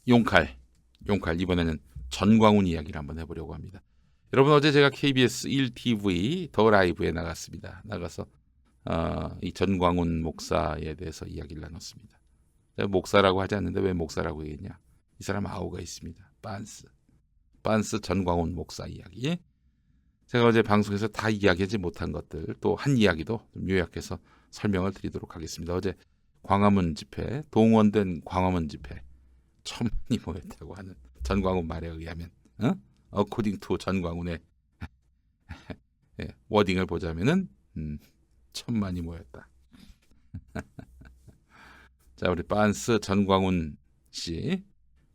용칼 이번에는 전광훈 이야기를 한번 해보려고 합니다. 여러분 어제 제가 KBS 1TV 더 라이브에 나갔습니다. 나가서 이 전광훈 목사에 대해서 이야기를 나눴습니다. 제가 목사라고 하지 않는데 왜 목사라고 얘기했냐? 이 사람 아우가 있습니다. 빤스 전광훈 목사 이야기. 제가 어제 방송에서 다 이야기하지 못한 것들 또 한 이야기도 좀 요약해서 설명을 드리도록 하겠습니다. 어제 광화문 집회, 동원된 광화문 집회 1000만이 모였다고 하는 전광훈 말에 의하면 어코딩 투 전광훈의 워딩을 보자면은 1000만이 모였다. 자, 우리 빤스 전광훈 씨,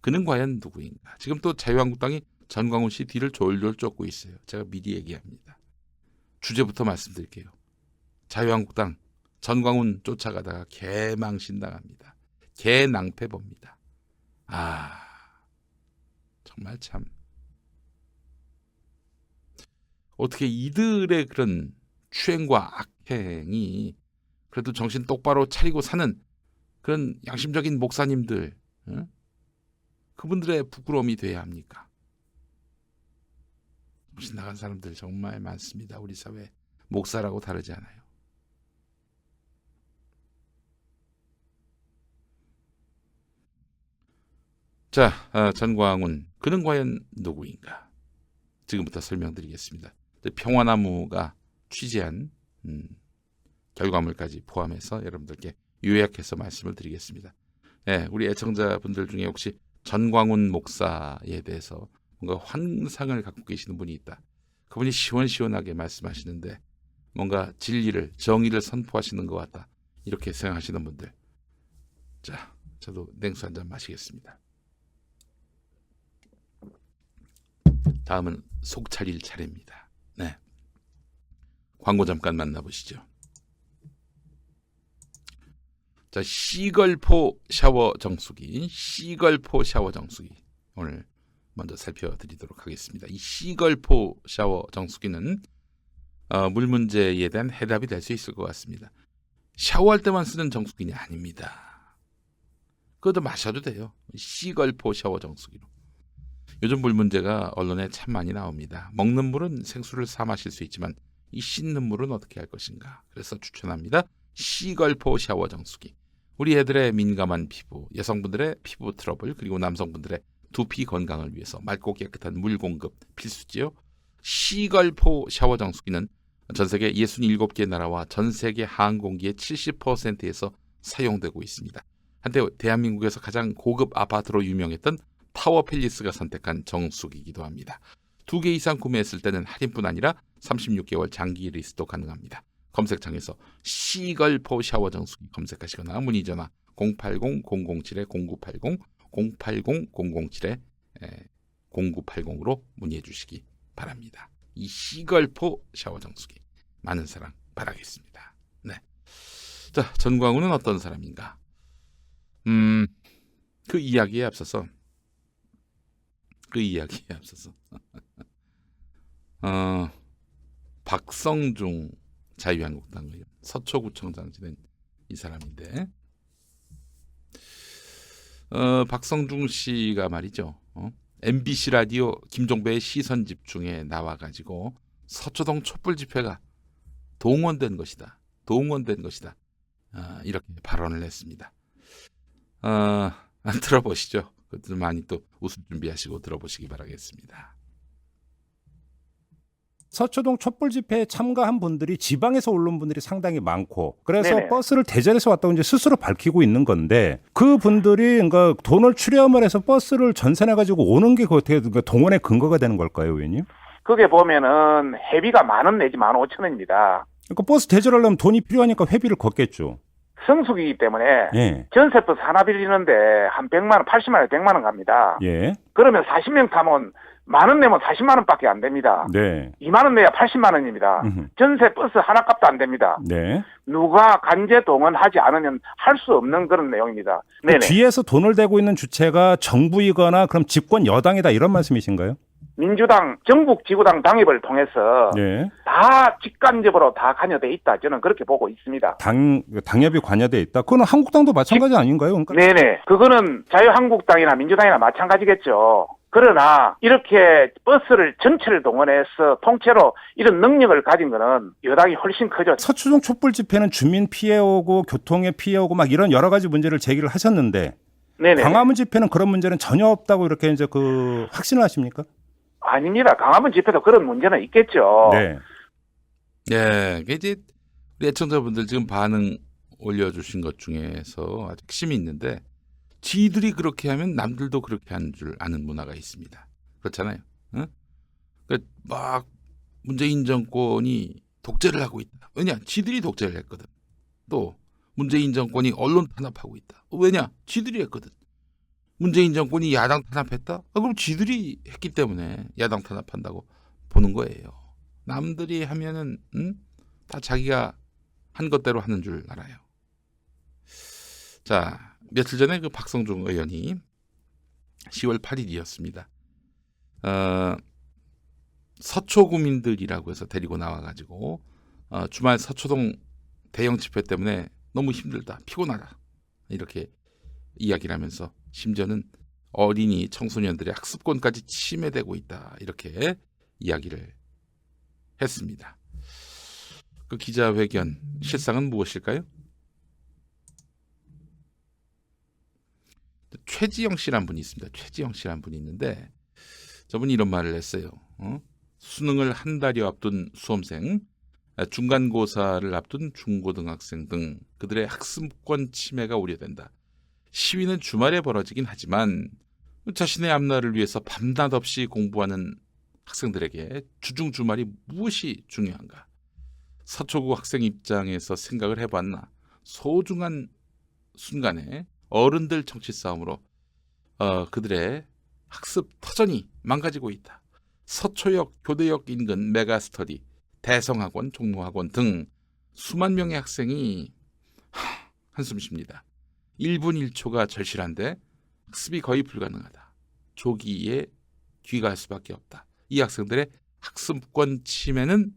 그는 과연 누구인가? 지금 또 자유한국당이 전광훈 씨 뒤를 졸졸 쫓고 있어요. 제가 미리 얘기합니다. 주제부터 말씀드릴게요. 자유한국당 전광훈 쫓아가다가 개망신당합니다. 개낭패 봅니다. 정말 참 어떻게 이들의 그런 추행과 악행이 그래도 정신 똑바로 차리고 사는 그런 양심적인 목사님들, 그분들의 부끄러움이 돼야 합니까? 정신 나간 사람들 정말 많습니다. 우리 사회 목사라고 다르지 않아요. 자, 전광훈 그는 과연 누구인가? 지금부터 설명드리겠습니다. 평화나무가 취재한 결과물까지 포함해서 여러분들께 요약해서 말씀을 드리겠습니다. 우리 애청자분들 중에 혹시 전광훈 목사에 대해서 뭔가 환상을 갖고 계시는 분이 있다. 그분이 시원시원하게 말씀하시는데 뭔가 진리를, 정의를 선포하시는 것 같다. 이렇게 생각하시는 분들. 자, 저도 냉수 한잔 마시겠습니다. 다음은 속 차릴 차례입니다. 네. 광고 잠깐 만나보시죠. 자, 시걸포 샤워 정수기, 오늘 먼저 살펴드리도록 하겠습니다. 이 시걸포 샤워 정수기는 물 문제에 대한 해답이 될 수 있을 것 같습니다. 샤워할 때만 쓰는 정수기는 아닙니다. 그것도 마셔도 돼요. 시걸포 샤워 정수기로. 요즘 물 문제가 언론에 참 많이 나옵니다. 먹는 물은 생수를 사 마실 수 있지만 이 씻는 물은 어떻게 할 것인가. 그래서 추천합니다. 시걸포 샤워 정수기. 우리 애들의 민감한 피부, 여성분들의 피부 트러블, 그리고 남성분들의 두피 건강을 위해서 맑고 깨끗한 물 공급 필수지요. 시걸포 샤워 정수기는 전 세계 67개 나라와 전 세계 항공기의 70%에서 사용되고 있습니다. 한때 대한민국에서 가장 고급 아파트로 유명했던 타워 팰리스가 선택한 정수기이기도 합니다. 2개 이상 구매했을 때는 할인뿐 아니라 36개월 장기 리스도 가능합니다. 검색창에서 시걸포 샤워 정수기 검색하시거나 문의 전화 080-007-0980 080-007-0980으로 문의해 주시기 바랍니다. 이 시걸포 샤워 정수기 많은 사랑 바라겠습니다. 네. 자, 전광훈은 어떤 사람인가? 그 이야기에 앞서서 박성중 자유한국당 의원, 서초구청장 지낸 이 사람인데, 박성중 씨가 말이죠. MBC 라디오 김종배의 시선 집중에 나와가지고 서초동 촛불 집회가 동원된 것이다. 이렇게 발언을 했습니다. 들어보시죠. 그것도 많이 또 웃을 준비하시고 들어보시기 바라겠습니다. 서초동 촛불 집회에 참가한 분들이 지방에서 올라온 분들이 상당히 많고 그래서 네네. 버스를 대전에서 왔다고 이제 스스로 밝히고 있는 건데 그 분들이 그러니까 돈을 출연을 해서 버스를 전세내 가지고 오는 게 어떻게 그러니까 동원의 근거가 되는 걸까요, 의원님? 그게 보면은 회비가 10,000원 내지 15,000원입니다. 그러니까 버스 대절하려면 돈이 필요하니까 회비를 걷겠죠. 성수기이기 때문에 예. 전세버스 하나 빌리는데 한 100만 원, 80만 원, 100만 원 갑니다. 예. 그러면 40명 타면 10,000원 내면 40만 원밖에 안 됩니다. 네. 2만 원 내야 80만 원입니다. 전세 버스 하나 값도 안 됩니다. 네. 누가 강제 동원하지 않으면 할 수 없는 그런 내용입니다. 네네. 뒤에서 돈을 대고 있는 주체가 정부이거나 그럼 집권 여당이다 이런 말씀이신가요? 민주당 전국 지구당 당협을 통해서 예. 다 직간접으로 다 관여돼 있다. 저는 그렇게 보고 있습니다. 당협이 관여돼 있다. 그건 한국당도 마찬가지 아닌가요? 그러니까 네네. 그거는 자유한국당이나 민주당이나 마찬가지겠죠. 그러나 이렇게 버스를 전체를 동원해서 통째로 이런 능력을 가진 거는 여당이 훨씬 크죠. 서초동 촛불 집회는 주민 피해 오고 교통에 피해 오고 막 이런 여러 가지 문제를 제기를 하셨는데 네네. 광화문 집회는 그런 문제는 전혀 없다고 이렇게 이제 확신을 하십니까? 아닙니다. 광화문 집회도 그런 문제는 있겠죠. 네. 예, 이제 우리 애청자분들 지금 반응 올려주신 것 중에서 아주 핵심이 있는데 지들이 그렇게 하면 남들도 그렇게 하는 줄 아는 문화가 있습니다. 그렇잖아요. 응? 그러니까 막 문재인 정권이 독재를 하고 있다. 왜냐? 지들이 독재를 했거든. 또 문재인 정권이 언론 탄압하고 있다. 왜냐? 지들이 했거든. 문재인 정권이 야당 탄압했다? 그럼 지들이 했기 때문에 야당 탄압한다고 보는 거예요. 남들이 하면은 다 자기가 한 것대로 하는 줄 알아요. 자, 며칠 전에 그 박성중 의원이 10월 8일이었습니다. 서초구민들이라고 해서 데리고 나와가지고 주말 서초동 대형 집회 때문에 너무 힘들다, 피곤하다 이렇게 이야기를 하면서 심지어는 어린이 청소년들의 학습권까지 침해되고 있다 이렇게 이야기를 했습니다. 그 기자회견 실상은 무엇일까요? 최지영 씨란 분이 있습니다. 최지영 씨란 분이 있는데 저분이 이런 말을 했어요. 수능을 한 달여 앞둔 수험생, 중간고사를 앞둔 중고등학생 등 그들의 학습권 침해가 우려된다. 시위는 주말에 벌어지긴 하지만 자신의 앞날을 위해서 밤낮 없이 공부하는 학생들에게 주중 주말이 무엇이 중요한가? 서초구 학생 입장에서 생각을 해봤나? 소중한 순간에 어른들 정치 싸움으로 그들의 학습 터전이 망가지고 있다. 서초역, 교대역 인근 메가스터디, 대성학원, 종로학원 등 수만 명의 학생이 한숨 쉽니다. 1분 1초가 절실한데 학습이 거의 불가능하다. 조기에 귀가할 수밖에 없다. 이 학생들의 학습권 침해는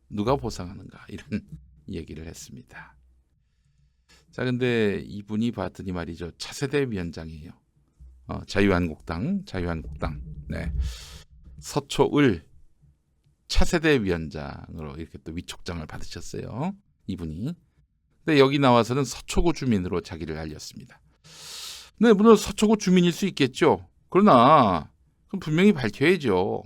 누가 보상하는가 이런 얘기를 했습니다. 자, 근데 이분이 봤더니 말이죠. 차세대 위원장이에요. 자유한국당. 네. 서초을 차세대 위원장으로 이렇게 또 위촉장을 받으셨어요. 이분이. 근데 여기 나와서는 서초구 주민으로 자기를 알렸습니다. 네, 물론 서초구 주민일 수 있겠죠. 그러나 그럼 분명히 밝혀야죠.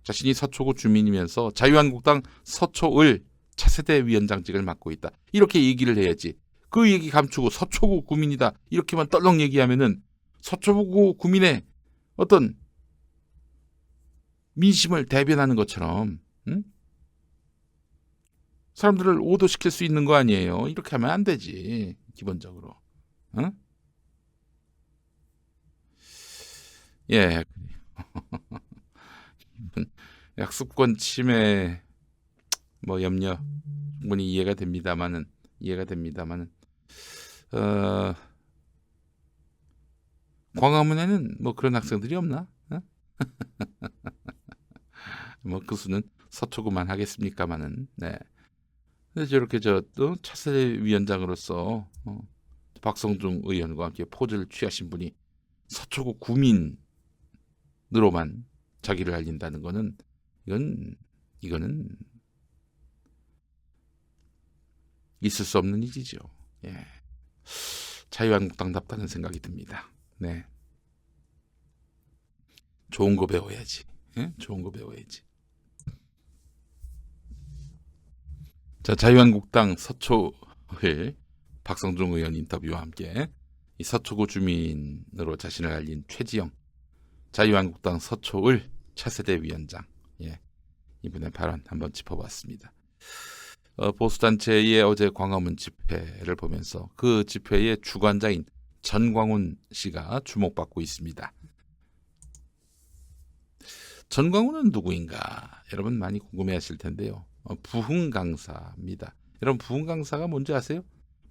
자신이 서초구 주민이면서 자유한국당 서초을 차세대 위원장직을 맡고 있다. 이렇게 얘기를 해야지. 그 얘기 감추고 서초구 구민이다. 이렇게만 떨렁 얘기하면은 서초구 구민의 어떤 민심을 대변하는 것처럼 사람들을 오도시킬 수 있는 거 아니에요. 이렇게 하면 안 되지. 기본적으로. 예. 학습권 침해 뭐 염려 충분히 이해가 됩니다만은 광화문에는 뭐 그런 학생들이 없나? 뭐 그 수는 서초구만 하겠습니까마는. 네. 근데 저렇게 또 차세대 위원장으로서 박성중 의원과 함께 포즈를 취하신 분이 서초구 구민으로만 자기를 알린다는 거는 이거는 있을 수 없는 일이죠. 예. 자유한국당답다는 생각이 듭니다. 네. 좋은 거 배워야지. 예? 좋은 거 배워야지. 자, 자유한국당 서초을 박성중 의원 인터뷰와 함께 이 서초구 주민으로 자신을 알린 최지영 자유한국당 서초을 차세대 위원장, 예, 이분의 발언 한번 짚어봤습니다. 보수단체의 어제 광화문 집회를 보면서 그 집회의 주관자인 전광훈 씨가 주목받고 있습니다. 전광훈은 누구인가? 여러분 많이 궁금해하실 텐데요. 부흥 강사입니다. 여러분 부흥 강사가 뭔지 아세요?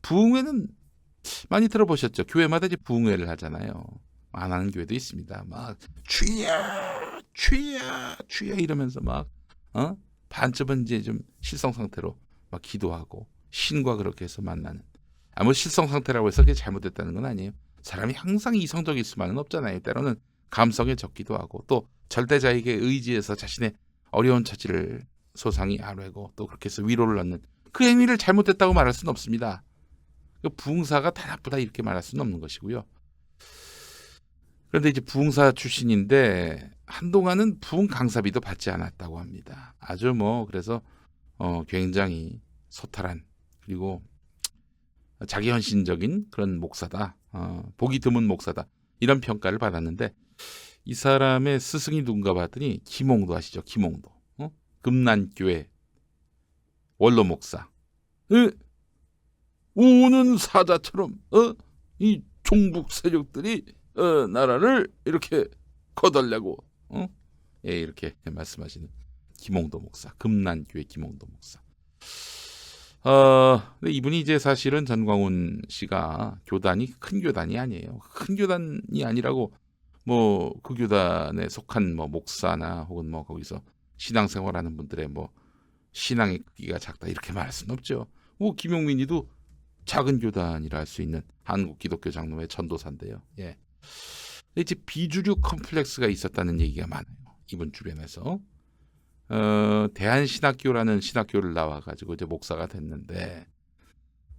부흥회는 많이 들어보셨죠? 교회마다 이제 부흥회를 하잖아요. 안 하는 교회도 있습니다. 막 주야 주야 주야 이러면서 막 반쯤은 이제 좀 실성 상태로 막 기도하고 신과 그렇게 해서 만나는. 아무 실성 상태라고 해서 그게 잘못됐다는 건 아니에요. 사람이 항상 이성적일 수만은 없잖아요. 때로는 감성에 적기도 하고 또 절대자에게 의지해서 자신의 어려운 처지를 소상히 아뢰고 또 그렇게 해서 위로를 얻는 그 행위를 잘못됐다고 말할 수는 없습니다. 부흥사가 다 나쁘다 이렇게 말할 수는 없는 것이고요. 그런데 이제 부흥사 출신인데 한동안은 부흥 강사비도 받지 않았다고 합니다. 아주 뭐 그래서 굉장히 소탈한 그리고 자기 헌신적인 그런 목사다. 보기 드문 목사다. 이런 평가를 받았는데 이 사람의 스승이 누군가 봤더니 김홍도 아시죠? 김홍도. 금난교회 원로 목사. 우는 사자처럼 이 종북 세력들이 나라를 이렇게 거덜려고 예, 이렇게 말씀하시는 김홍도 목사. 금난교회 김홍도 목사. 근데 이분이 이제 사실은 전광훈 씨가 교단이 큰 교단이 아니에요. 큰 교단이 아니라고 뭐 그 교단에 속한 뭐 목사나 혹은 뭐 거기서 신앙생활하는 분들의 뭐 신앙의 크기가 작다 이렇게 말할 수는 없죠. 뭐 김용민이도 작은 교단이라 할 수 있는 한국 기독교 장로회 전도사인데요. 예. 이제 비주류 컴플렉스가 있었다는 얘기가 많아요. 이분 주변에서. 대한신학교라는 신학교를 나와가지고 이제 목사가 됐는데,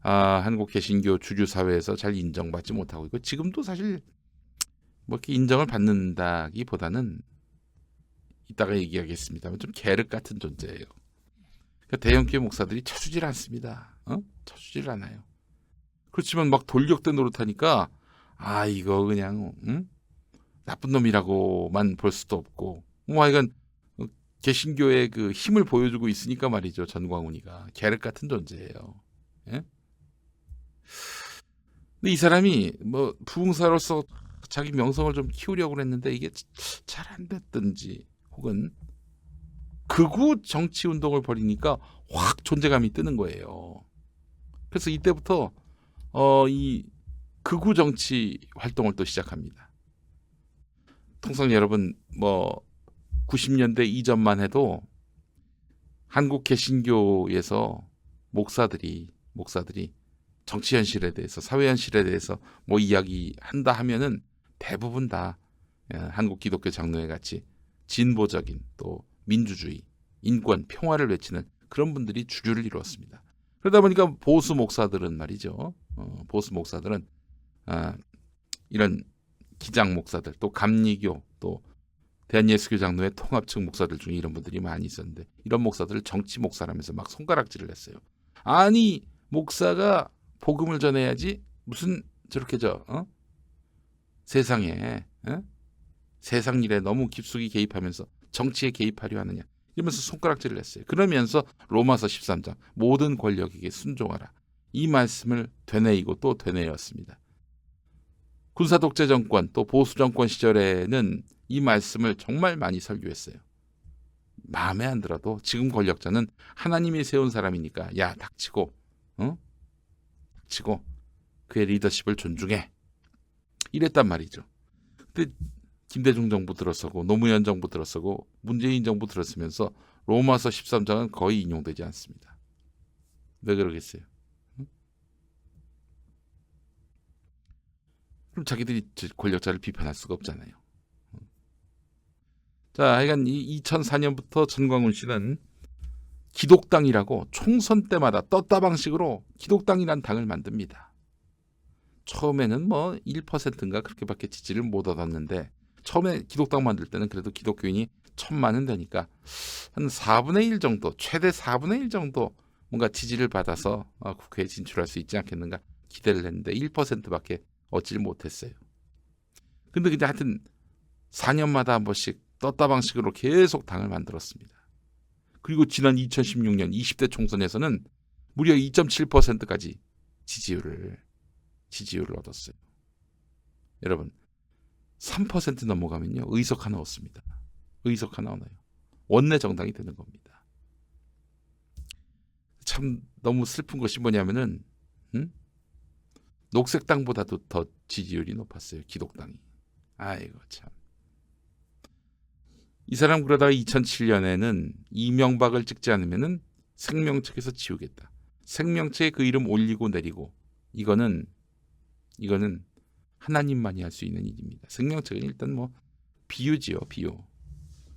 한국 개신교 주류사회에서 잘 인정받지 못하고 있고, 지금도 사실 뭐 이렇게 인정을 받는다기보다는 이따가 얘기하겠습니다만 좀 계륵 같은 존재예요. 그러니까 대형교회 목사들이 쳐주질 않습니다. 쳐주질 않아요. 그렇지만 막 돌격대 노릇하니까 이거 그냥 나쁜 놈이라고만 볼 수도 없고 뭐 하여간 개신교의 그 힘을 보여주고 있으니까 말이죠. 전광훈이가 계륵 같은 존재예요. 예? 근데 이 사람이 뭐 부흥사로서 자기 명성을 좀 키우려고 했는데 이게 잘 안 됐든지 혹은 극우 정치 운동을 벌이니까 확 존재감이 뜨는 거예요. 그래서 이때부터 이 극우 정치 활동을 또 시작합니다. 통상 여러분 뭐 90년대 이전만 해도 한국 개신교에서 목사들이 정치 현실에 대해서 사회 현실에 대해서 뭐 이야기한다 하면은 대부분 다 한국 기독교 장로회 같이 진보적인 또 민주주의, 인권, 평화를 외치는 그런 분들이 주류를 이루었습니다. 그러다 보니까 보수 목사들은 말이죠. 보수 목사들은 이런 기장 목사들 또 감리교 또 대한예수교 장로회 통합측 목사들 중에 이런 분들이 많이 있었는데 이런 목사들을 정치 목사라면서 막 손가락질을 했어요. 아니 목사가 복음을 전해야지 무슨 저렇게 세상에 세상 일에 너무 깊숙이 개입하면서 정치에 개입하려 하느냐 이러면서 손가락질을 했어요. 그러면서 로마서 13장 모든 권력에게 순종하라 이 말씀을 되뇌이고 또 되뇌었습니다. 군사독재 정권 또 보수 정권 시절에는 이 말씀을 정말 많이 설교했어요. 마음에 안 들어도 지금 권력자는 하나님이 세운 사람이니까 야 닥치고 닥치고 그의 리더십을 존중해 이랬단 말이죠. 근데 김대중 정부 들어서고 노무현 정부 들어서고 문재인 정부 들어서면서 로마서 13장은 거의 인용되지 않습니다. 왜 그러겠어요? 그럼 자기들이 권력자를 비판할 수가 없잖아요. 자, 하여간 2004년부터 전광훈 씨는 기독당이라고 총선 때마다 떴다 방식으로 기독당이란 당을 만듭니다. 처음에는 뭐 1%인가 그렇게밖에 지지를 못 얻었는데 처음에 기독당 만들 때는 그래도 기독교인이 1,000만은 되니까 한 4분의 1 정도, 최대 4분의 1 정도 뭔가 지지를 받아서 국회에 진출할 수 있지 않겠는가 기대를 했는데 1%밖에 얻질 못했어요. 근데 하여튼 4년마다 한 번씩 떴다 방식으로 계속 당을 만들었습니다. 그리고 지난 2016년 20대 총선에서는 무려 2.7%까지 지지율을 얻었어요. 여러분 3% 넘어가면요 의석 하나 얻습니다. 의석 하나 얻어요. 원내 정당이 되는 겁니다. 참 너무 슬픈 것이 뭐냐면은 녹색당보다도 더 지지율이 높았어요. 기독당이. 아이고 참. 이 사람 그러다가 2007년에는 이명박을 찍지 않으면은 생명책에서 지우겠다. 생명책에 그 이름 올리고 내리고 이거는 하나님만이 할 수 있는 일입니다. 생명책은 일단 뭐 비유지요, 비유.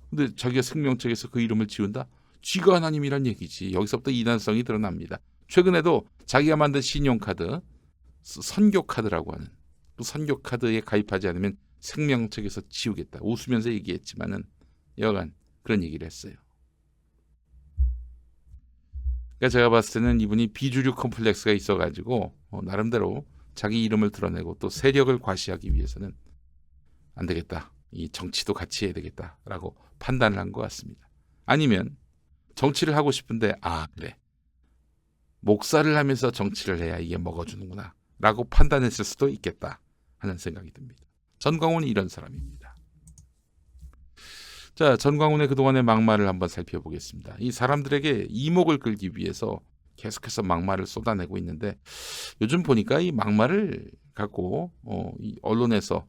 근데 자기가 생명책에서 그 이름을 지운다? 쥐가 하나님이란 얘기지. 여기서부터 이단성이 드러납니다. 최근에도 자기가 만든 신용카드, 선교카드라고 하는 그 선교카드에 가입하지 않으면 생명책에서 지우겠다. 웃으면서 얘기했지만은 여간 그런 얘기를 했어요. 그러니까 제가 봤을 때는 이분이 비주류 컴플렉스가 있어가지고 나름대로 자기 이름을 드러내고 또 세력을 과시하기 위해서는 안 되겠다. 이 정치도 같이 해야 되겠다라고 판단을 한 것 같습니다. 아니면 정치를 하고 싶은데 그래. 목사를 하면서 정치를 해야 이게 먹어주는구나 라고 판단했을 수도 있겠다 하는 생각이 듭니다. 전광훈이 이런 사람입니다. 자, 전광훈의 그동안의 막말을 한번 살펴보겠습니다. 이 사람들에게 이목을 끌기 위해서 계속해서 막말을 쏟아내고 있는데 요즘 보니까 이 막말을 갖고 이 언론에서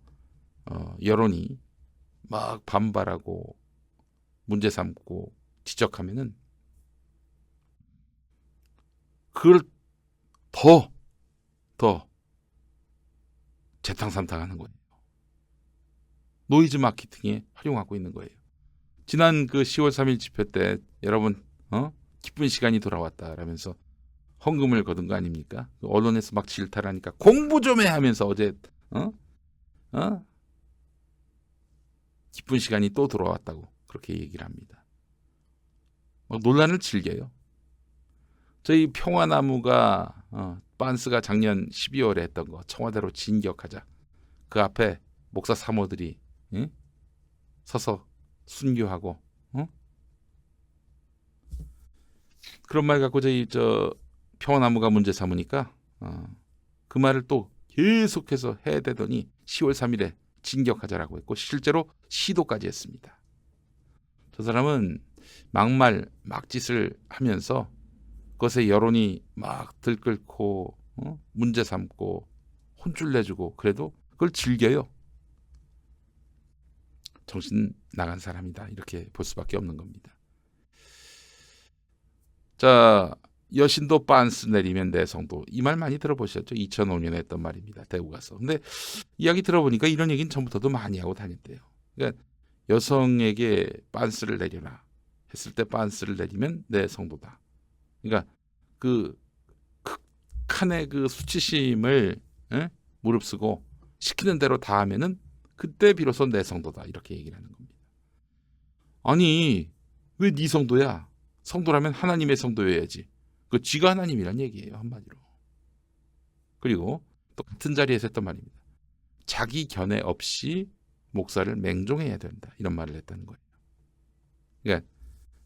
여론이 막 반발하고 문제 삼고 지적하면은 그걸 더 재탕삼탕하는 거예요. 노이즈 마케팅에 활용하고 있는 거예요. 지난 그 10월 3일 집회 때 여러분 기쁜 시간이 돌아왔다라면서 헌금을 거둔 거 아닙니까? 언론에서 막 질타하니까 공부 좀 해 하면서 어제 기쁜 시간이 또 돌아왔다고 그렇게 얘기를 합니다. 막 논란을 즐겨요. 저희 평화나무가 빤스가 작년 12월에 했던 거 청와대로 진격하자. 그 앞에 목사 사모들이 서서 순교하고 그런 말 갖고 저희 평화나무가 문제 삼으니까 그 말을 또 계속해서 해야 되더니 10월 3일에 진격하자라고 했고 실제로 시도까지 했습니다. 저 사람은 막말 막짓을 하면서 그것에 여론이 막 들끓고 문제 삼고 혼쭐 내주고 그래도 그걸 즐겨요. 정신 나간 사람이다 이렇게 볼 수밖에 없는 겁니다. 자, 여신도 빤스 내리면 내성도 이 말 많이 들어보셨죠? 2005년에 했던 말입니다. 대구 가서. 근데 이야기 들어보니까 이런 얘기는 전부터도 많이 하고 다녔대요. 그러니까 여성에게 빤스를 내려라 했을 때 빤스를 내리면 내성도다. 그러니까 그 극한의 그 수치심을 무릅쓰고 시키는 대로 다 하면은 그때 비로소 내성도다 이렇게 얘기를 하는 겁니다. 아니 왜 네 성도야? 성도라면 하나님의 성도여야지. 그 쥐가 하나님이란 얘기예요 한마디로. 그리고 또 같은 자리에서 했던 말입니다. 자기 견해 없이 목사를 맹종해야 된다 이런 말을 했다는 거예요. 그러니까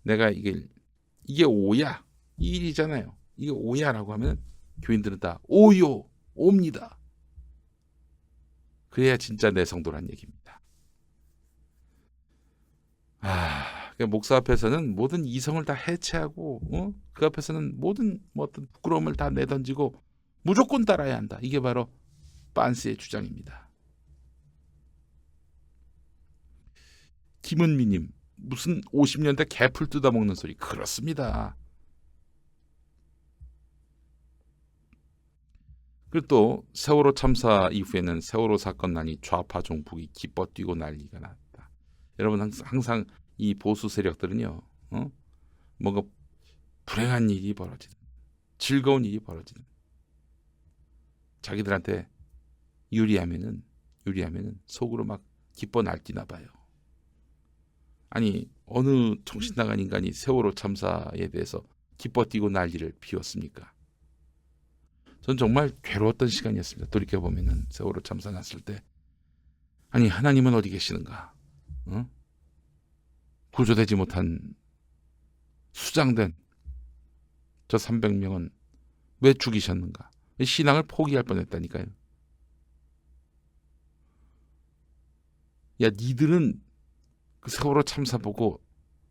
내가 이게 오야 이 일이잖아요. 이게 오야라고 하면 교인들은 다 오요 옵니다. 그래야 진짜 내 성도란 얘기입니다. 그러니까 목사 앞에서는 모든 이성을 다 해체하고 그 앞에서는 모든 어떤 부끄러움을 다 내던지고 무조건 따라야 한다. 이게 바로 빤스의 주장입니다. 김은미님 무슨 50년대 개풀 뜯어먹는 소리. 그렇습니다. 그리고 또 세월호 참사 이후에는 세월호 사건난이 좌파 종북이 기뻐 뛰고 난리가 났다. 여러분 항상 이 보수 세력들은요, 뭔가 불행한 일이 벌어지는, 즐거운 일이 벌어지는, 자기들한테 유리하면은 속으로 막 기뻐 날뛰나 봐요. 아니 어느 정신 나간 인간이 세월호 참사에 대해서 기뻐 뛰고 난리를 피웠습니까? 전 정말 괴로웠던 시간이었습니다. 돌이켜보면은 세월호 참사 났을 때 아니 하나님은 어디 계시는가? 구조되지 못한 수장된 저 300명은 왜 죽이셨는가? 신앙을 포기할 뻔했다니까요. 야 니들은 그 세월호 참사 보고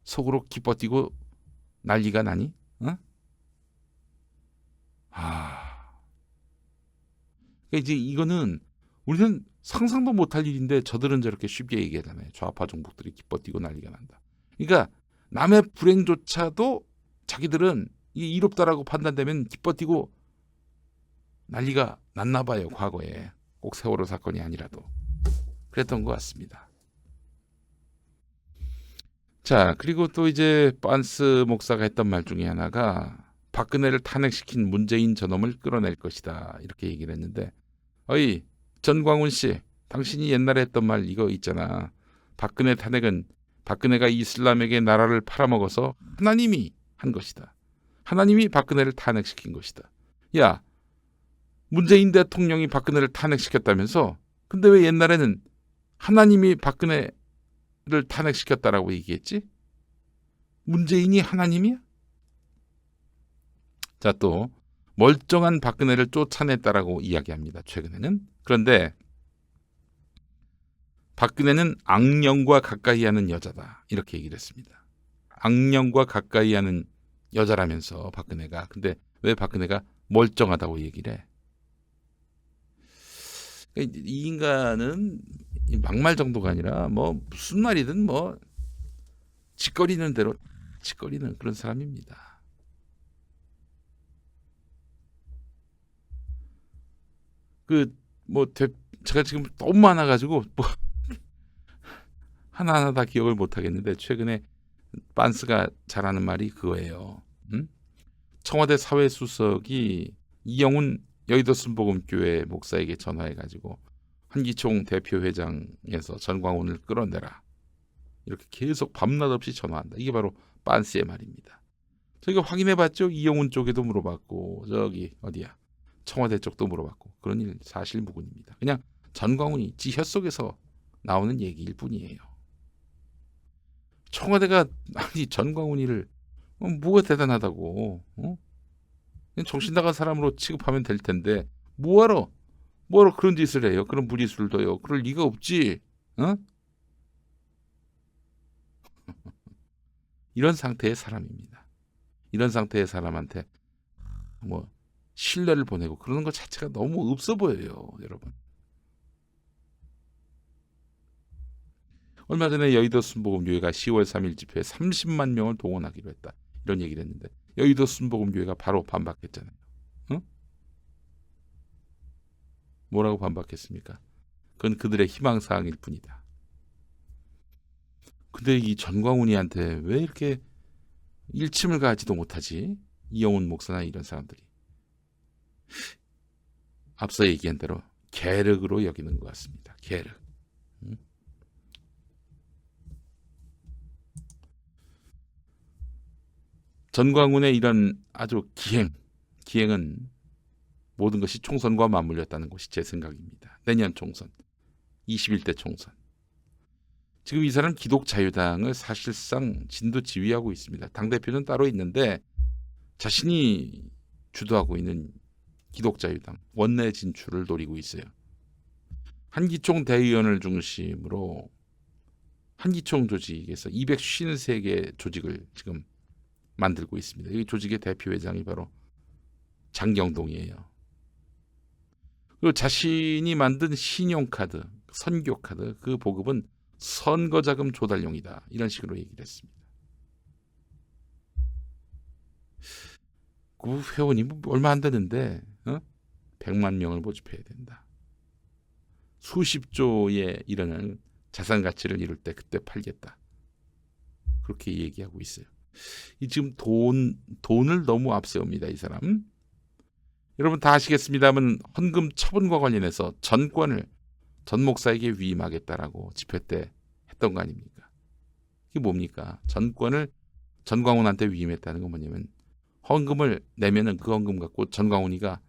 속으로 기뻐 뛰고 난리가 나니? 그러니까 이제 이거는 우리는 상상도 못할 일인데 저들은 저렇게 쉽게 얘기하잖아요. 좌파 종북들이 기뻐 뛰고 난리가 난다. 그러니까 남의 불행조차도 자기들은 이게 이롭다라고 판단되면 기뻐 뛰고 난리가 났나 봐요. 과거에. 꼭 세월호 사건이 아니라도. 그랬던 것 같습니다. 자, 그리고 또 이제 빤스 목사가 했던 말 중에 하나가 박근혜를 탄핵시킨 문재인 저놈을 끌어낼 것이다. 이렇게 얘기를 했는데 어이 전광훈 씨, 당신이 옛날에 했던 말 이거 있잖아. 박근혜 탄핵은 박근혜가 이슬람에게 나라를 팔아먹어서 하나님이 한 것이다. 하나님이 박근혜를 탄핵시킨 것이다. 야, 문재인 대통령이 박근혜를 탄핵시켰다면서? 근데 왜 옛날에는 하나님이 박근혜를 탄핵시켰다라고 얘기했지? 문재인이 하나님이야? 자, 또 멀쩡한 박근혜를 쫓아냈다라고 이야기합니다. 최근에는. 그런데 박근혜는 악령과 가까이 하는 여자다. 이렇게 얘기를 했습니다. 악령과 가까이 하는 여자라면서 박근혜가. 근데 왜 박근혜가 멀쩡하다고 얘기를 해? 이 인간은 막말 정도가 아니라 뭐 무슨 말이든 뭐 짓거리는 대로 짓거리는 그런 사람입니다. 제가 지금 너무 많아가지고 뭐 하나하나 다 기억을 못 하겠는데 최근에 빤스가 잘하는 말이 그거예요. 청와대 사회수석이 이영훈 여의도 순복음교회 목사에게 전화해가지고 한기총 대표회장에서 전광훈을 끌어내라. 이렇게 계속 밤낮 없이 전화한다. 이게 바로 빤스의 말입니다. 저희가 확인해봤죠. 이영훈 쪽에도 물어봤고 저기 어디야 청와대 쪽도 물어봤고 그런 일 사실무근입니다. 그냥 전광훈이 지 혀속에서 나오는 얘기일 뿐이에요. 청와대가 아니 전광훈이를 뭐가 대단하다고 그냥 정신 나간 사람으로 취급하면 될 텐데 뭐하러 그런 짓을 해요. 그런 무리수를 둬요. 그럴 리가 없지. 이런 상태의 사람입니다. 이런 상태의 사람한테 뭐 신뢰를 보내고 그러는 것 자체가 너무 없어 보여요. 여러분. 얼마 전에 여의도 순복음교회가 10월 3일 집회에 30만 명을 동원하기로 했다. 이런 얘기를 했는데 여의도 순복음교회가 바로 반박했잖아요. 뭐라고 반박했습니까? 그건 그들의 희망사항일 뿐이다. 근데 이 전광훈이한테 왜 이렇게 일침을 가지도 못하지? 이영훈 목사나 이런 사람들이. 앞서 얘기한 대로 계륵으로 여기는 것 같습니다. 계륵. 전광훈의 이런 아주 기행은 모든 것이 총선과 맞물렸다는 것이 제 생각입니다. 내년 총선, 21대 총선. 지금 이 사람 기독자유당을 사실상 진두지휘하고 있습니다. 당대표는 따로 있는데 자신이 주도하고 있는 기독자유당 원내 진출을 노리고 있어요. 한기총 대의원을 중심으로 한기총 조직에서 253개 조직을 지금 만들고 있습니다. 이 조직의 대표회장이 바로 장경동이에요. 그리고 자신이 만든 신용카드, 선교카드 그 보급은 선거자금 조달용이다. 이런 식으로 얘기를 했습니다. 그 회원이 얼마 안 되는데 100만 명을 모집해야 된다. 수십조에 이르는 자산 가치를 이룰 때 그때 팔겠다. 그렇게 얘기하고 있어요. 이 지금 돈을 너무 앞세웁니다. 이 사람. 여러분 다 아시겠습니다만 헌금 처분과 관련해서 전권을 전 목사에게 위임하겠다라고 집회 때 했던 거 아닙니까? 이게 뭡니까? 전권을 전광훈한테 위임했다는 건 뭐냐면 헌금을 내면은 그 헌금 갖고 전광훈이가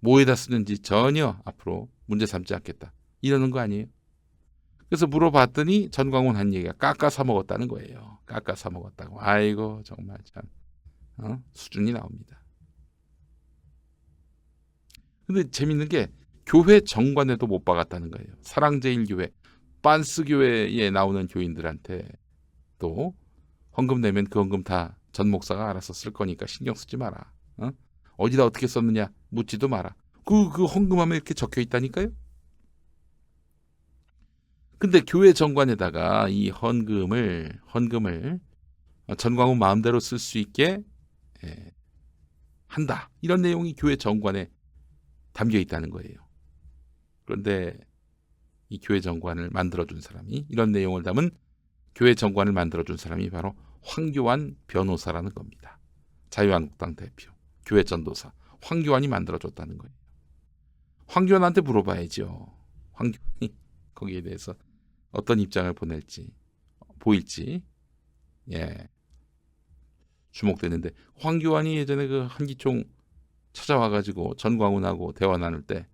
뭐에다 쓰는지 전혀 앞으로 문제 삼지 않겠다. 이러는 거 아니에요? 그래서 물어봤더니 전광훈 한 얘기가 깎아 사 먹었다는 거예요. 깎아 사 먹었다고. 아이고 정말 참 수준이 나옵니다. 근데 재밌는 게 교회 정관에도 못 박았다는 거예요. 사랑제일교회, 빤스교회에 나오는 교인들한테 또 헌금 내면 그 헌금 다 전 목사가 알아서 쓸 거니까 신경 쓰지 마라. 어디다 어떻게 썼느냐 묻지도 마라. 그 헌금하면 이렇게 적혀 있다니까요. 근데 교회 정관에다가 이 헌금을 전광훈 마음대로 쓸 수 있게 한다. 이런 내용이 교회 정관에 담겨 있다는 거예요. 그런데 이 교회 정관을 만들어준 사람이, 이런 내용을 담은 교회 정관을 만들어준 사람이 바로 황교안 변호사라는 겁니다. 자유한국당 대표, 교회 전도사 황교안이 만들어줬다는 거예요. 황교안한테 물어봐야죠. 황교안이 거기에 대해서 어떤 입장을 보일지 주목되는데, 황교안이 예전에 그 한기총 찾아와가지고 전광훈하고 대화 나눌 때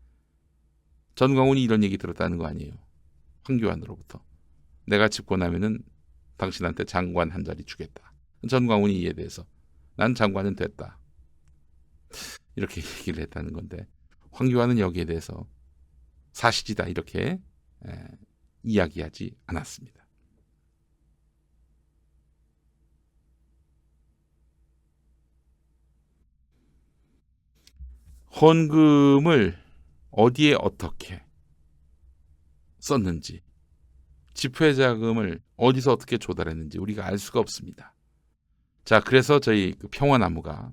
전광훈이 이런 얘기 들었다는 거 아니에요. 황교안으로부터 내가 집권하면은 당신한테 장관 한 자리 주겠다. 전광훈이 이에 대해서 난 장관은 됐다, 이렇게 얘기를 했다는 건데, 황교안은 여기에 대해서 사실이다 이렇게 이야기하지 않았습니다. 헌금을 어디에 어떻게 썼는지, 집회 자금을 어디서 어떻게 조달했는지 우리가 알 수가 없습니다. 자, 그래서 저희 그 평화나무가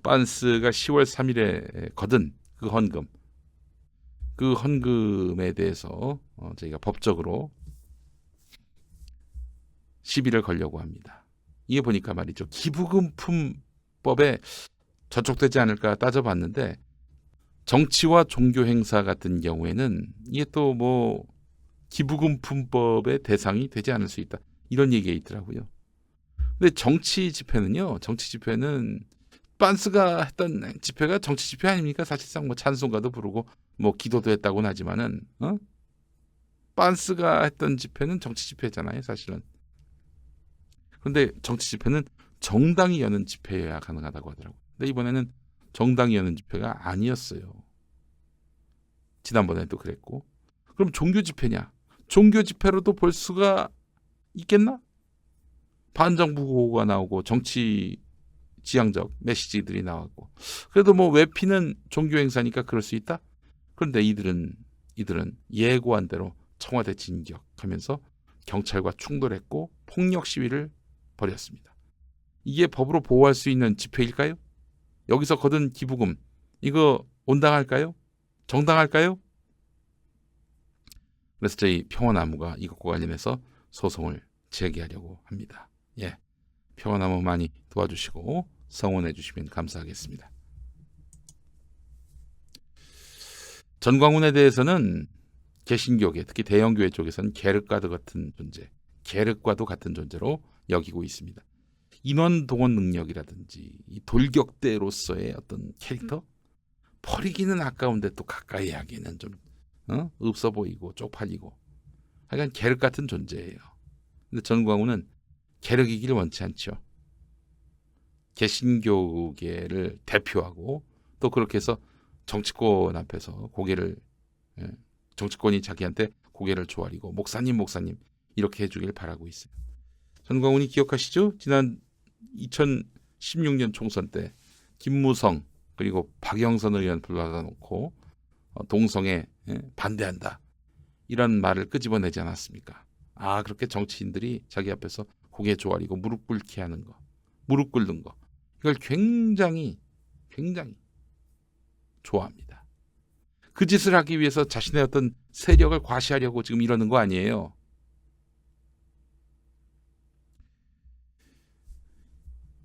빤스가 10월 3일에 거둔 그 헌금에 대해서 저희가 법적으로 시비를 걸려고 합니다. 이게 보니까 말이죠, 기부금품법에 저촉되지 않을까 따져봤는데, 정치와 종교 행사 같은 경우에는 이게 또 뭐 기부금품법의 대상이 되지 않을 수 있다, 이런 얘기가 있더라고요. 근데 정치 집회는 빤스가 했던 집회가 정치 집회 아닙니까? 사실상 뭐 찬송가도 부르고 뭐 기도도 했다고는 하지만은 빤스가 했던 집회는 정치 집회잖아요, 사실은. 그런데 정치 집회는 정당이 여는 집회여야 가능하다고 하더라고요. 근데 이번에는 정당이 여는 집회가 아니었어요. 지난번에도 그랬고. 그럼 종교 집회냐? 종교 집회로도 볼 수가 있겠나? 반정부 구호가 나오고 정치 지향적 메시지들이 나왔고, 그래도 뭐 외피는 종교 행사니까 그럴 수 있다. 그런데 이들은 예고한 대로 청와대 진격하면서 경찰과 충돌했고 폭력 시위를 벌였습니다. 이게 법으로 보호할 수 있는 집회일까요? 여기서 거둔 기부금 이거 온당할까요? 정당할까요? 그래서 저희 평화나무가 이것과 관련해서 소송을 제기하려고 합니다. 평화나무 많이 도와주시고 성원해 주시면 감사하겠습니다. 전광훈에 대해서는 개신교계, 특히 대형교회 쪽에서는 계륵과도 같은 존재로 여기고 있습니다. 인원 동원 능력이라든지 이 돌격대로서의 어떤 캐릭터, 버리기는 아까운데 또 가까이 하기는 좀 없어 보이고 쪽팔리고, 하여간 계륵 같은 존재예요. 근데 전광훈은 계륵이기를 원치 않죠. 개신교계를 대표하고 또 그렇게 해서 정치권 앞에서 정치권이 자기한테 고개를 조아리고 목사님 이렇게 해주길 바라고 있어요. 전광훈이 기억하시죠? 지난 2016년 총선 때 김무성 그리고 박영선 의원 불러다 놓고 동성애 반대한다, 이런 말을 끄집어내지 않았습니까? 그렇게 정치인들이 자기 앞에서 고개 조아리고 무릎 꿇는 거, 이걸 굉장히 좋아합니다. 그 짓을 하기 위해서 자신의 어떤 세력을 과시하려고 지금 이러는 거 아니에요.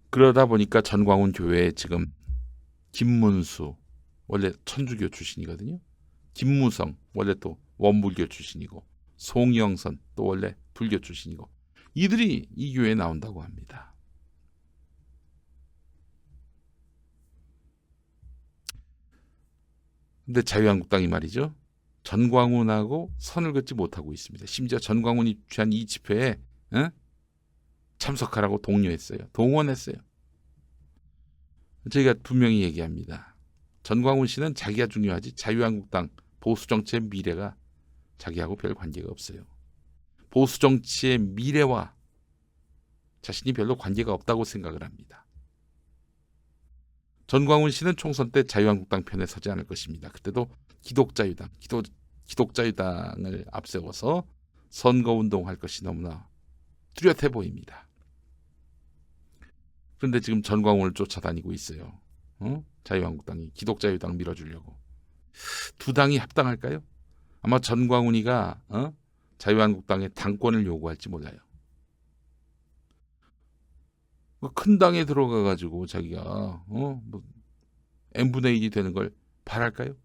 그러다 보니까 전광훈 교회에 지금 김문수, 원래 천주교 출신이거든요. 김무성, 원래 또 원불교 출신이고, 송영선, 또 원래 불교 출신이고, 이들이 이 교회에 나온다고 합니다. 근데 자유한국당이 말이죠, 전광훈하고 선을 긋지 못하고 있습니다. 심지어 전광훈이 취한 이 집회에 참석하라고 동원했어요. 저희가 분명히 얘기합니다. 전광훈 씨는 자기가 중요하지 자유한국당 보수정치의 미래가 자기하고 별 관계가 없어요. 보수정치의 미래와 자신이 별로 관계가 없다고 생각을 합니다. 전광훈 씨는 총선 때 자유한국당 편에 서지 않을 것입니다. 그때도 기독자유당, 기독자유당을 앞세워서 선거운동할 것이 너무나 뚜렷해 보입니다. 그런데 지금 전광훈을 쫓아다니고 있어요. 자유한국당이 기독자유당 밀어주려고. 두 당이 합당할까요? 아마 전광훈이가 자유한국당의 당권을 요구할지 몰라요. 큰 당에 들어가가지고 자기가 뭐 n분의 1이 되는 걸 바랄까요?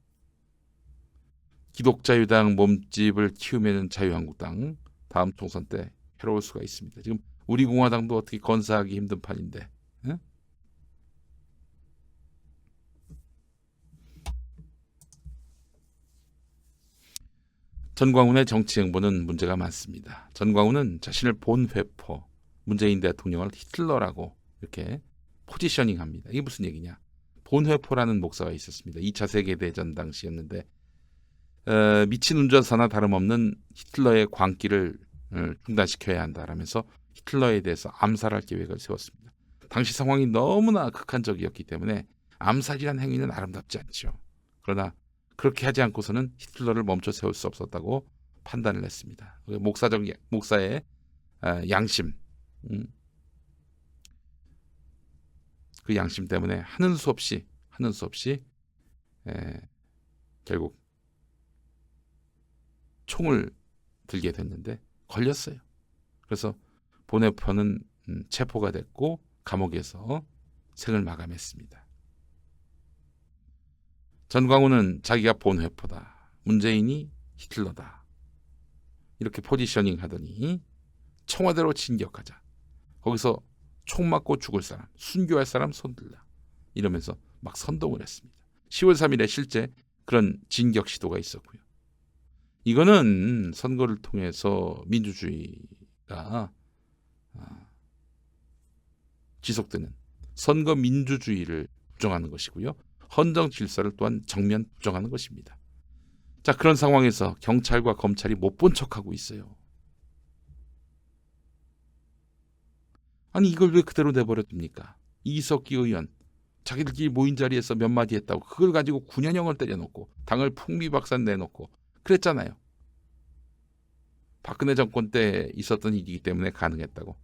기독자유당 몸집을 키우면 자유한국당 다음 총선 때 해로울 수가 있습니다. 지금 우리 공화당도 어떻게 건사하기 힘든 판인데. 전광훈의 정치 행보는 문제가 많습니다. 전광훈은 자신을 본 회포, 문재인 대통령을 히틀러라고 이렇게 포지셔닝합니다. 이게 무슨 얘기냐? 본 회포라는 목사가 있었습니다. 2차 세계대전 당시였는데 미친 운전사나 다름없는 히틀러의 광기를 중단시켜야 한다라면서 히틀러에 대해서 암살할 계획을 세웠습니다. 당시 상황이 너무나 극한적이었기 때문에 암살이란 행위는 아름답지 않죠. 그러나 그렇게 하지 않고서는 히틀러를 멈춰 세울 수 없었다고 판단을 했습니다. 목사의 양심, 그 양심 때문에 하는 수 없이 결국 총을 들게 됐는데 걸렸어요. 그래서 본회포는 체포가 됐고 감옥에서 생을 마감했습니다. 전광훈은 자기가 본회포다, 문재인이 히틀러다 이렇게 포지셔닝 하더니 청와대로 진격하자, 거기서 총 맞고 죽을 사람, 순교할 사람 손들라 이러면서 막 선동을 했습니다. 10월 3일에 실제 그런 진격 시도가 있었고요. 이거는 선거를 통해서 민주주의가 지속되는 선거 민주주의를 부정하는 것이고요. 헌정 질서를 또한 정면 부정하는 것입니다. 자, 그런 상황에서 경찰과 검찰이 못 본 척하고 있어요. 아니 이걸 왜 그대로 내버려둡니까? 이석기 의원 자기들끼리 모인 자리에서 몇 마디 했다고 그걸 가지고 9년형을 때려놓고 당을 풍비박산 내놓고 그랬잖아요. 박근혜 정권 때 있었던 일이기 때문에 가능했다고.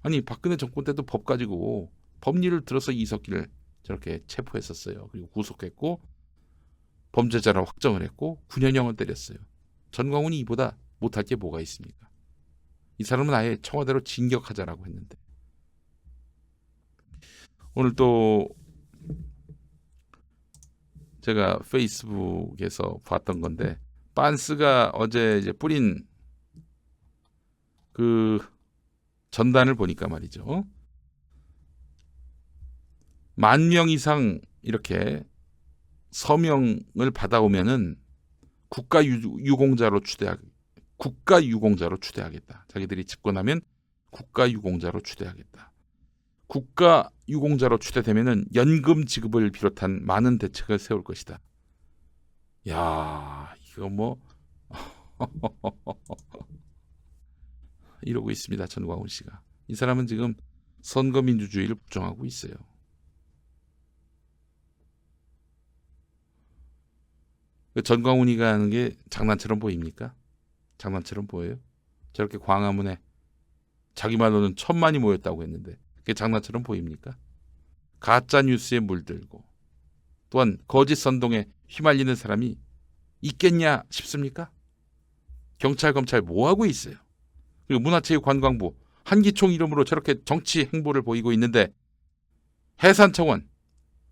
아니 박근혜 정권 때도 법 가지고 법리를 들어서 이석기를 저렇게 체포했었어요. 그리고 구속했고 범죄자로 확정을 했고 9년형을 때렸어요. 전광훈이 이보다 못할 게 뭐가 있습니까? 이 사람은 아예 청와대로 진격하자라고 했는데. 오늘 또 제가 페이스북에서 봤던 건데 빤스가 어제 이제 뿌린 그 전단을 보니까 말이죠. 10,000명 이상 이렇게 서명을 받아오면은 국가유공자로 추대하겠다. 자기들이 집권하면 국가유공자로 추대하겠다. 국가유공자로 추대되면은 연금 지급을 비롯한 많은 대책을 세울 것이다. 야, 이거 뭐 이러고 있습니다. 전광훈 씨가. 이 사람은 지금 선거 민주주의를 부정하고 있어요. 전광훈이가 하는 게 장난처럼 보입니까? 장난처럼 보여요? 저렇게 광화문에 자기 말로는 1,000만이 모였다고 했는데 그게 장난처럼 보입니까? 가짜 뉴스에 물들고 또한 거짓 선동에 휘말리는 사람이 있겠냐 싶습니까? 경찰, 검찰 뭐하고 있어요? 그리고 문화체육관광부 한기총 이름으로 저렇게 정치 행보를 보이고 있는데 해산청원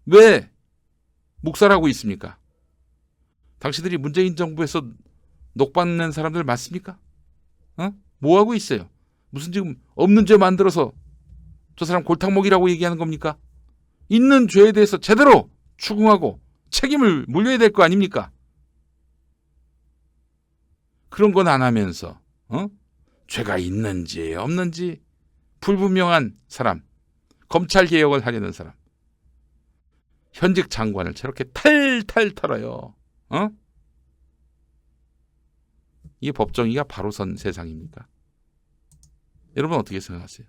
왜 묵살하고 있습니까? 당신들이 문재인 정부에서 녹받는 사람들 맞습니까? 뭐하고 있어요? 무슨 지금 없는 죄 만들어서 저 사람 골탕 먹이라고 얘기하는 겁니까? 있는 죄에 대해서 제대로 추궁하고 책임을 물려야 될 거 아닙니까? 그런 건 안 하면서 죄가 있는지 없는지 불분명한 사람, 검찰 개혁을 하려는 사람, 현직 장관을 저렇게 탈탈 털어요. 이게 법정의가 바로 선 세상입니까? 여러분 어떻게 생각하세요?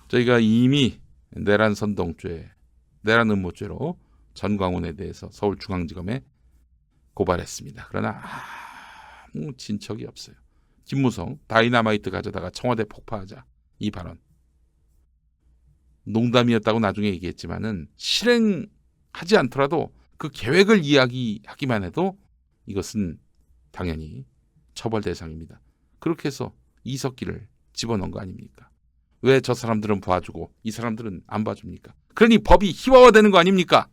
저희가 이미 내란 선동죄, 내란 음모죄로 전광훈에 대해서 서울중앙지검에 고발했습니다. 그러나 아무 진척이 없어요. 김무성 다이나마이트 가져다가 청와대 폭파하자 이 발언 농담이었다고 나중에 얘기했지만은 실행하지 않더라도 그 계획을 이야기하기만 해도 이것은 당연히 처벌 대상입니다. 그렇게 해서 이석기를 집어넣은 거 아닙니까? 왜 저 사람들은 봐주고 이 사람들은 안 봐줍니까? 그러니 법이 희화화되는 거 아닙니까?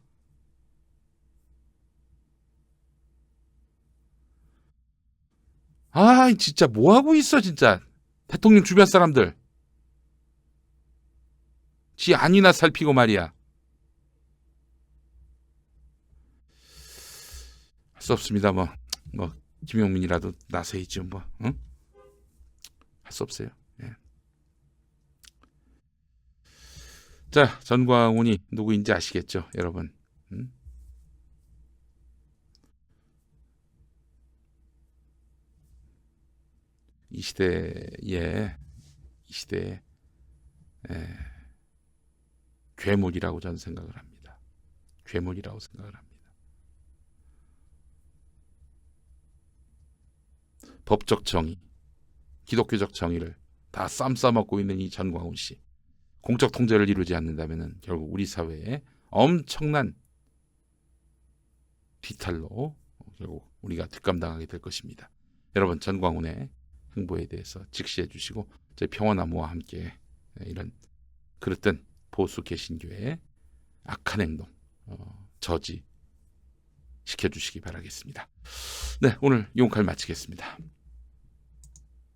아, 진짜 뭐 하고 있어, 진짜. 대통령 주변 사람들. 지 안이나 살피고 말이야. 할 수 없습니다. 뭐 김용민이라도 나서야지 뭐. 응? 할 수 없어요. 예. 자, 전광훈이 누구인지 아시겠죠, 여러분? 응? 이 시대에 괴물이라고 저는 생각을 합니다. 괴물이라고 생각을 합니다. 법적 정의, 기독교적 정의를 다 쌈 싸먹고 있는 이 전광훈 씨. 공적 통제를 이루지 않는다면 결국 우리 사회에 엄청난 뒤탈로 결국 우리가 뒷감당하게 될 것입니다. 여러분, 전광훈의 행보에 대해서 직시해 주시고 저희 평화나무와 함께 이런 그릇된 보수 개신교의 악한 행동 저지 시켜주시기 바라겠습니다. 네, 오늘 용칼 마치겠습니다.